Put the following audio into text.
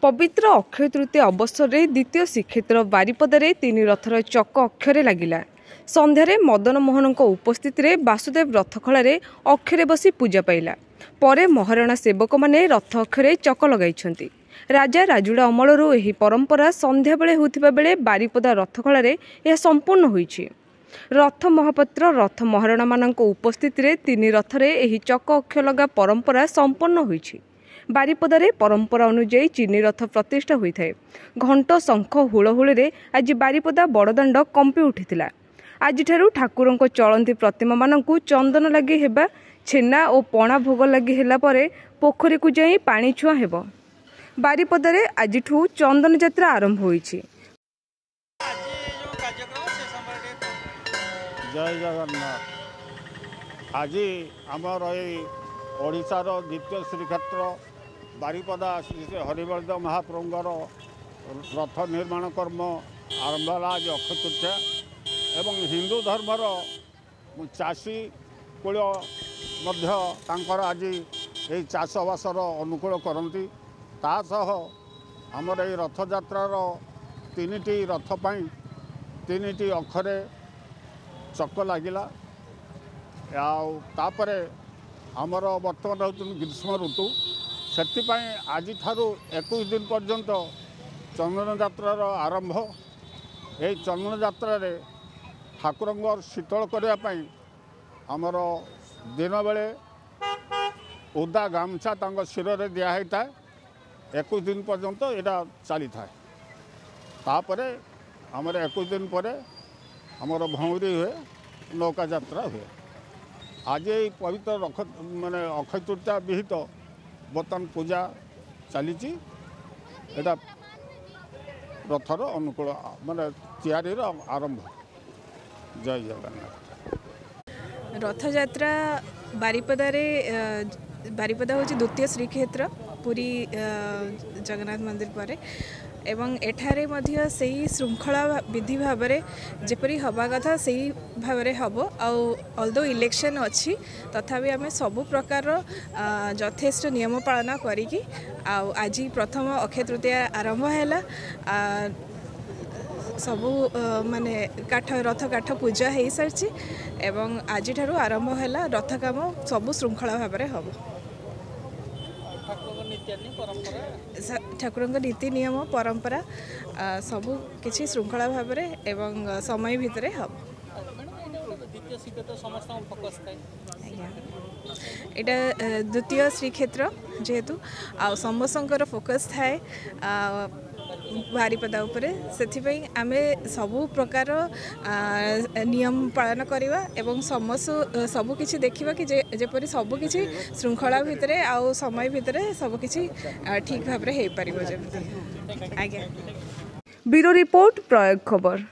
पवित्र अक्षय तृतीय अवसर में द्वितीय श्रीक्षेत्र बारिपदारे तीन रथर चक अक्षरे लगिला। संध्यारे मदन मोहन उपस्थित में वासुदेव रथखला अक्षरे बसी पूजा पाइला। परे महाराणा सेवक माने रथ अक्षरे चक लगाई। राजा राजुड़ा अमलरू यह परंपरा संध्या बेले होतिबा बेले बारिपदा रथखला यह संपूर्ण होईछि। रथ महापात्र रथ महाराणा मानक उपस्थित में तीन रथरे यह चक अक्षय लगा परंपरा संपन्न होईछि। बारिपदारे परंपरा अनुजाई चीनी रथ प्रतिष्ठा होता है। घंट शंख हुलहुली आज बारिपदा बड़दाण्ड कंपी उठिथिला। आज ठाकुर चलती प्रतिमा मानकु चंदन लगी हेबा छेना और पणा भोग लगी हेला परे पोखरी को जाई पानी छुआ हेबो। बारिपदारे आज चंदन यात्रा आरंभ होईछि। जय जगन्नाथ। आज आमर ओडिशार द्वितीय श्रीक्षेत्र बारिपदा श्री श्री हरिवल्द महाप्रभुंर रथ निर्माण कर्म आरंभ है। आज अक्षय तृतीया एवं हिंदू धर्मर चाषी कूल आज ये चाषबासर अनुकूल करती। तासह आमर ये रथ यात्रार तीन टी रथ पाई तीन टी अक्षरे चक लगिला। तापरे आमर बर्तमान हूँ ग्रीष्म ऋतु से आज 21 दिन पर्यंत चंदन यात्रार आरंभ। ये चंदन यात्रा ठाकुर शीतल करने आमर दिन बेले उदा गामछा शिर में दिखाई था। 21 दिन पर्यंत यहाँ चली था। तापर आमर 21 दिन पर आमर भौरी हुए नौका यात्रा हुए। आज ये पवित्र रख माने अक्षय तृतीया विहित बर्तमान पूजा चली रथर अनुकूल माने तैयारी आरंभ। जय जगन्नाथ। रथ यात्रा बारिपदा हूँ द्वितीय श्रीक्षेत्र पुरी जगन्नाथ मंदिर पर एवं एठारे मध्य सही श्रृंखला विधि भाव जेपरी हवा कथा सही भाव हम आल्दो इलेक्शन अच्छी तथापि आम सबु प्रकार यथेष्ट नियम पालन करी आज प्रथम अक्षय तृतीया आरंभ है। सबू माने काठ रथ काठ पूजा हो सारी एवं आज आरंभ है रथ काम सबु श्रृंखला भाव हम। ठाकुर नीति नियम परंपरा सबू किसी श्रृंखला भाव एवं समय भितर हम। यहाँ द्वितीय श्रीक्षेत्र जेहेतु आ समस्तंकर फोकस थाए बारिपदा उपरे से आमे सबु प्रकार नियम पालन करवा एवं सबु किछि देखिबा कि जेपरि सबु किछि श्रृंखला भितर आ समय भितर सबु किछि ठीक भाव रे हे परिबो जेमति। आज्ञा। ब्यूरो रिपोर्ट प्रयोग खबर।